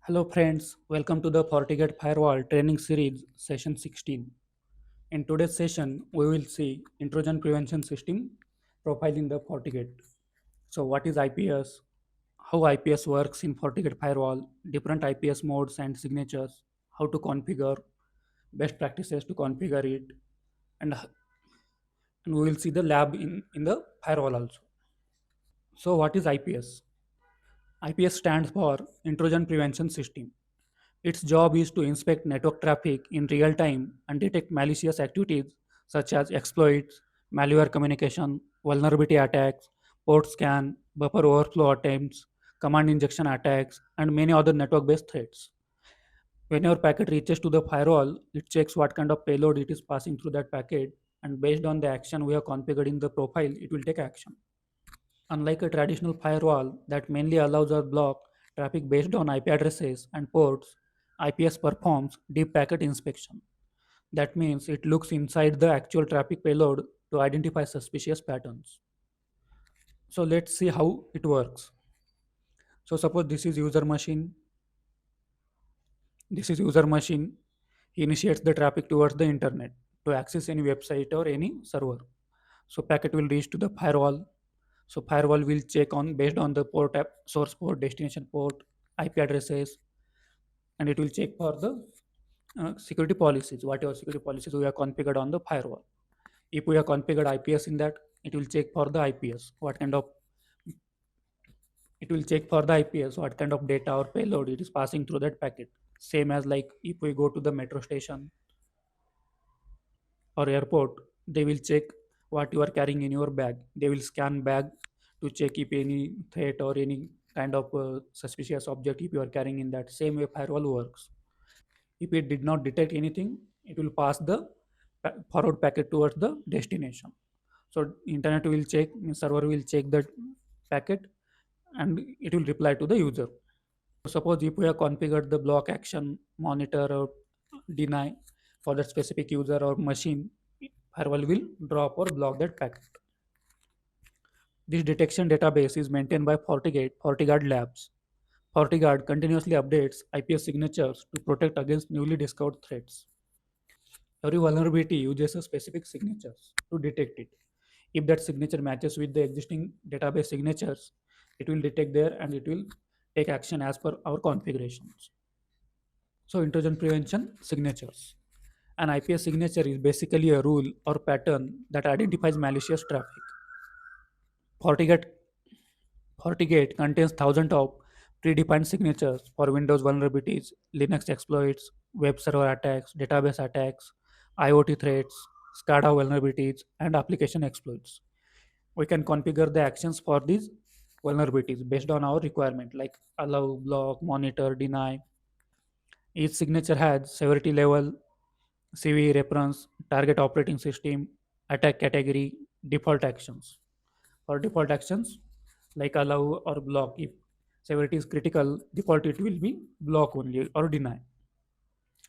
Hello friends, welcome to the FortiGate Firewall Training Series session 16. In today's session, we will see Intrusion Prevention System profile in the FortiGate. So what is IPS? How IPS works in FortiGate Firewall, different IPS modes and signatures, how to configure, best practices to configure it, and we will see the lab in the firewall also. So what is IPS? IPS stands for Intrusion Prevention System. Its job is to inspect network traffic in real time and detect malicious activities such as exploits, malware communication, vulnerability attacks, port scan, buffer overflow attempts, command injection attacks, and many other network based threats. When your packet reaches to the firewall, it checks what kind of payload it is passing through that packet, and based on the action we have configured in the profile, it will take action. Unlike a traditional firewall that mainly allows or block traffic based on IP addresses and ports, IPS performs deep packet inspection. That means it looks inside the actual traffic payload to identify suspicious patterns. So let's see how it works. So suppose this is user machine. This is user machine. He initiates the traffic towards the internet to access any website or any server. So packet will reach to the firewall. So firewall will check on based on the port app, source port, destination port, IP addresses, and it will check for the security policies, whatever security policies we have configured on the firewall. If we have configured IPS in that, it will check for the IPS, what kind of it will check for the IPS, what kind of data or payload it is passing through that packet. Same as like if we go to the metro station or airport, they will check what you are carrying in your bag. They will scan bag to check if any threat or any kind of suspicious object if you are carrying in that. Same way firewall works. If it did not detect anything, it will pass the forward packet towards the destination. So internet will check, server will check that packet, and it will reply to the user. Suppose if we have configured the block action, monitor or deny for that specific user or machine, firewall will drop or block that packet. This detection database is maintained by FortiGuard Labs. FortiGuard continuously updates IPS signatures to protect against newly discovered threats. Every vulnerability uses a specific signatures to detect it. If that signature matches with the existing database signatures, it will detect there and it will take action as per our configurations. So intrusion prevention signatures. An IPS signature is basically a rule or pattern that identifies malicious traffic. FortiGate, FortiGate contains thousands of predefined signatures for Windows vulnerabilities, Linux exploits, web server attacks, database attacks, IoT threats, SCADA vulnerabilities, and application exploits. We can configure the actions for these vulnerabilities based on our requirement, like allow, block, monitor, deny. Each signature has severity level, CV reference, target operating system, attack category, default actions. For default actions, like allow or block, if severity is critical, default it will be block only or deny.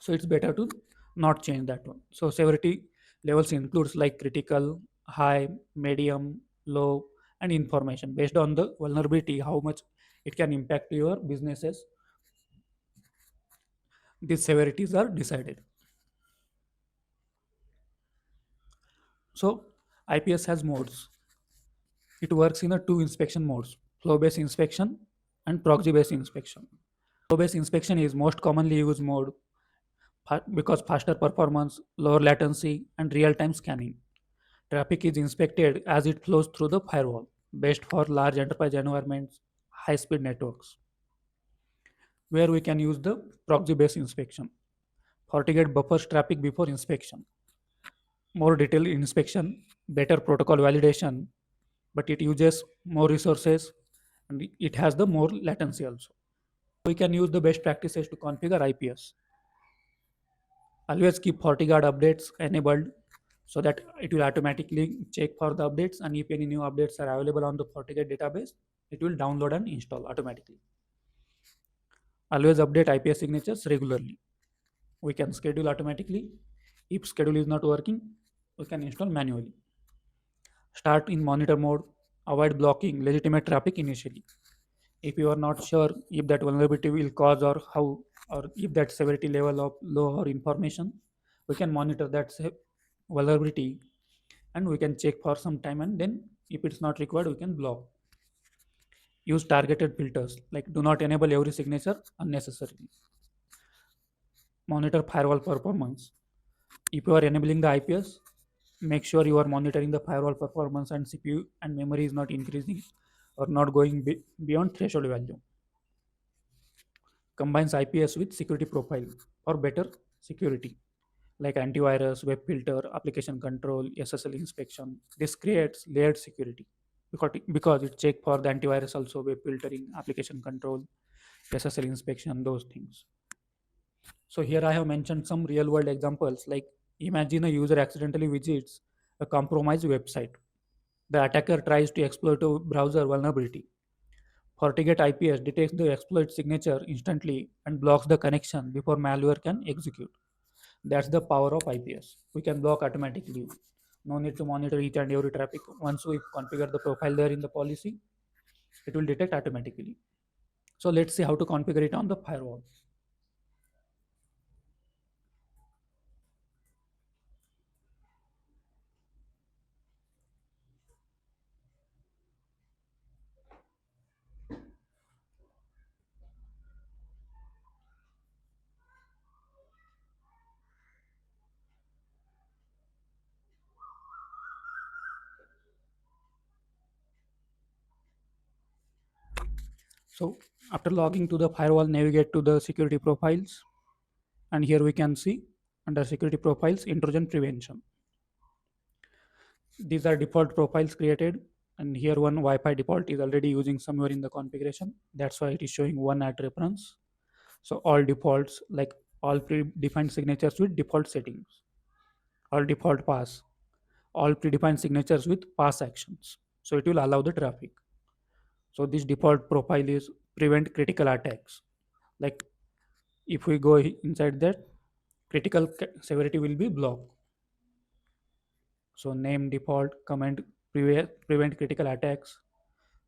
So it's better to not change that one. So severity levels includes like critical, high, medium, low, and information. Based on the vulnerability, how much it can impact your businesses, these severities are decided. So IPS has modes. It works in a two inspection modes: flow-based inspection and proxy-based inspection. Flow-based inspection is most commonly used mode because faster performance, lower latency, and real-time scanning. Traffic is inspected as it flows through the firewall, best for large enterprise environments, high-speed networks, where we can use the proxy-based inspection. FortiGate buffers traffic before inspection. More detailed inspection, better protocol validation, but it uses more resources and it has the more latency also. We can use the best practices to configure IPS. Always keep FortiGuard updates enabled so that it will automatically check for the updates, and if any new updates are available on the FortiGate database, it will download and install automatically. Always update IPS signatures regularly. We can schedule automatically. If schedule is not working, we can install manually. Start in monitor mode. Avoid blocking legitimate traffic initially. If you are not sure if that vulnerability will cause or how, or if that severity level of low or information, we can monitor that vulnerability, and we can check for some time, and then if it's not required we can block. Use targeted filters, like do not enable every signature unnecessarily. Monitor firewall performance. If you are enabling the IPS, make sure you are monitoring the firewall performance and CPU and memory is not increasing or not going beyond threshold value. Combines IPS with security profile for better security, like antivirus, web filter, application control, SSL inspection. This creates layered security because it check for the antivirus also, web filtering, application control, SSL inspection, those things. So here I have mentioned some real world examples, like imagine a user accidentally visits a compromised website. The attacker tries to exploit a browser vulnerability. FortiGate IPS detects the exploit signature instantly and blocks the connection before malware can execute. That's the power of IPS. We can block automatically. No need to monitor each and every traffic. Once we configure the profile there in the policy, it will detect automatically. So let's see how to configure it on the firewall. So after logging to the firewall, navigate to the security profiles, and here we can see under security profiles, intrusion prevention. These are default profiles created, and here one Wi-Fi default is already using somewhere in the configuration. That's why it is showing one at reference. So all defaults, like all predefined signatures with default settings, all default pass, all predefined signatures with pass actions. So it will allow the traffic. So this default profile is prevent critical attacks. Like if we go inside that, critical severity will be blocked. So name default command prevent critical attacks.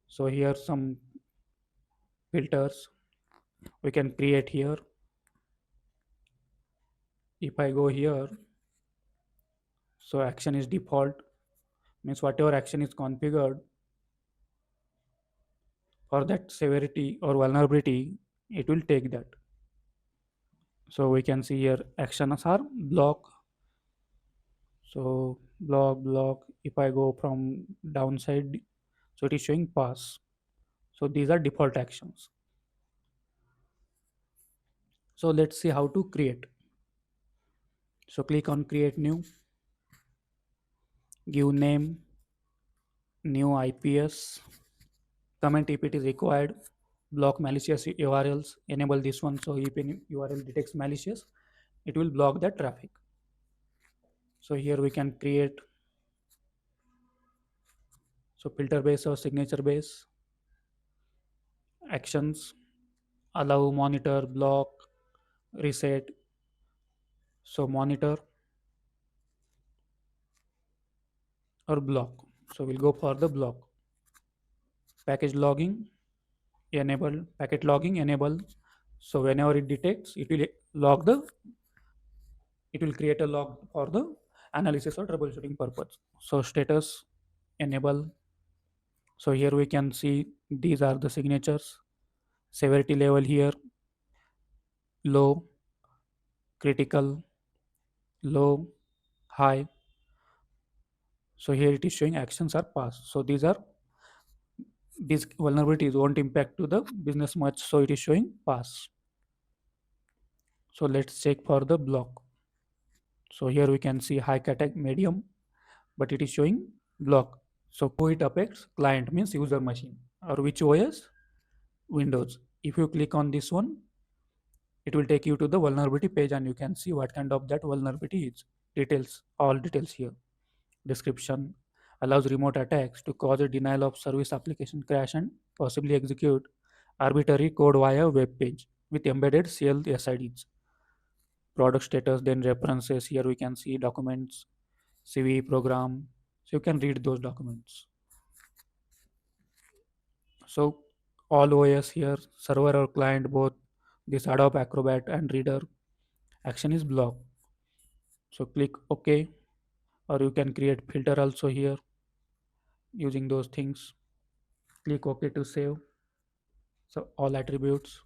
So here some filters we can create here. If I go here, so action is default, means whatever action is configured for that severity or vulnerability, it will take that. So we can see here actions are block. So block. If I go from downside, so it is showing pass. So these are default actions. So let's see how to create. So click on create new, give name, new IPS, comment if it is required, block malicious URLs, enable this one. So if any URL detects malicious, it will block the traffic. So here we can create, so filter base or signature base, actions, allow, monitor, block, reset. So monitor or block. So we'll go for the block. Package logging, enable, packet logging, enable. So whenever it detects, it will log the, it will create a log for the analysis or troubleshooting purpose. So status, enable. So here we can see these are the signatures. Severity level here, low, critical, low, high. So here it is showing actions are passed. So these vulnerabilities won't impact to the business much. So it is showing pass. So let's check for the block. So here we can see high attack medium, but it is showing block. So who it affects? Client means user machine, or which OS? Windows. If you click on this one, it will take you to the vulnerability page and you can see what kind of that vulnerability is. Details, all details here. Description allows remote attacks to cause a denial of service application crash and possibly execute arbitrary code via web page with embedded CL/SIDs. Product status, then references. Here we can see documents, CV, program. So you can read those documents. So all OS here, server or client both. This Adobe Acrobat and Reader action is blocked. So click OK, or you can create filter also here using those things. Click OK to save. So all attributes,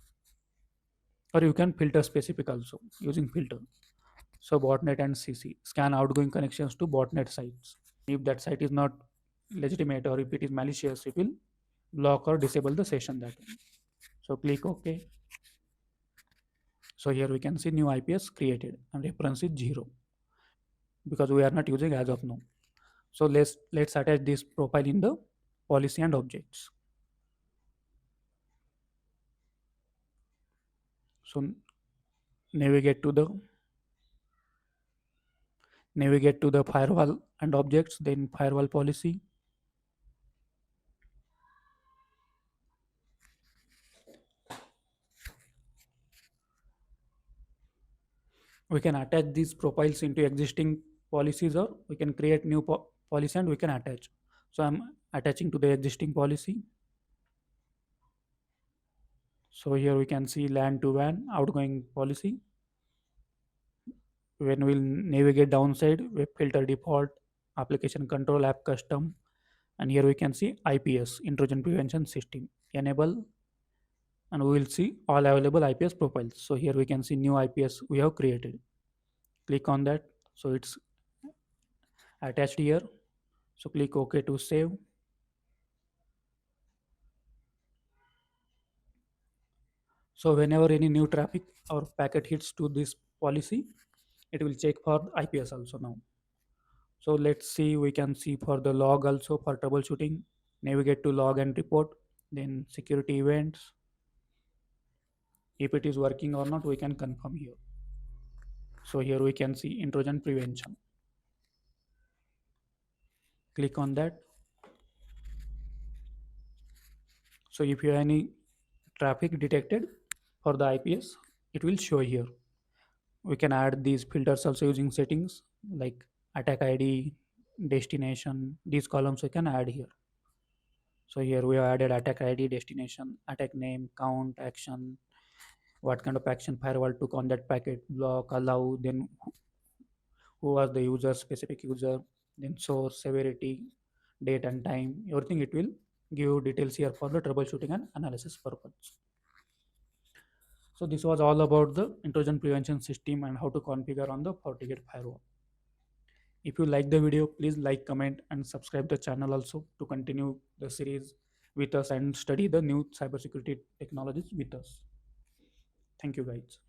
or you can filter specific also using filter. So botnet and CC scan outgoing connections to botnet sites. If that site is not legitimate or if it is malicious, it will block or disable the session that one. So click OK. So here we can see new IPS created and reference is 0 because we are not using as of now. So let's attach this profile in the policy and objects. So navigate to the firewall and objects, then firewall policy. We can attach these profiles into existing policies, or we can create new policy and we can attach. So I'm attaching to the existing policy. So here we can see LAN to WAN outgoing policy. When we'll navigate downside, web filter default, application control, app custom, and here we can see IPS intrusion prevention system enable, and we will see all available IPS profiles. So here we can see new IPS we have created. Click on that. So it's attached here. So click OK to save. So whenever any new traffic or packet hits to this policy, it will check for IPS also now. So let's see, we can see for the log also for troubleshooting. Navigate to log and report, then security events. If it is working or not, we can confirm here. So here we can see intrusion prevention. Click on that. So if you have any traffic detected for the IPS, it will show here. We can add these filters also using settings like attack ID, destination. These columns we can add here. So here we have added attack ID, destination, attack name, count, action, what kind of action firewall took on that packet, block, allow, then who was the user, specific user, then source, severity, date and time, everything it will give details here for the troubleshooting and analysis purpose. So this was all about the intrusion prevention system and how to configure on the FortiGate firewall. If you like the video, please like, comment, and subscribe the channel also to continue the series with us and study the new cybersecurity technologies with us. Thank you guys.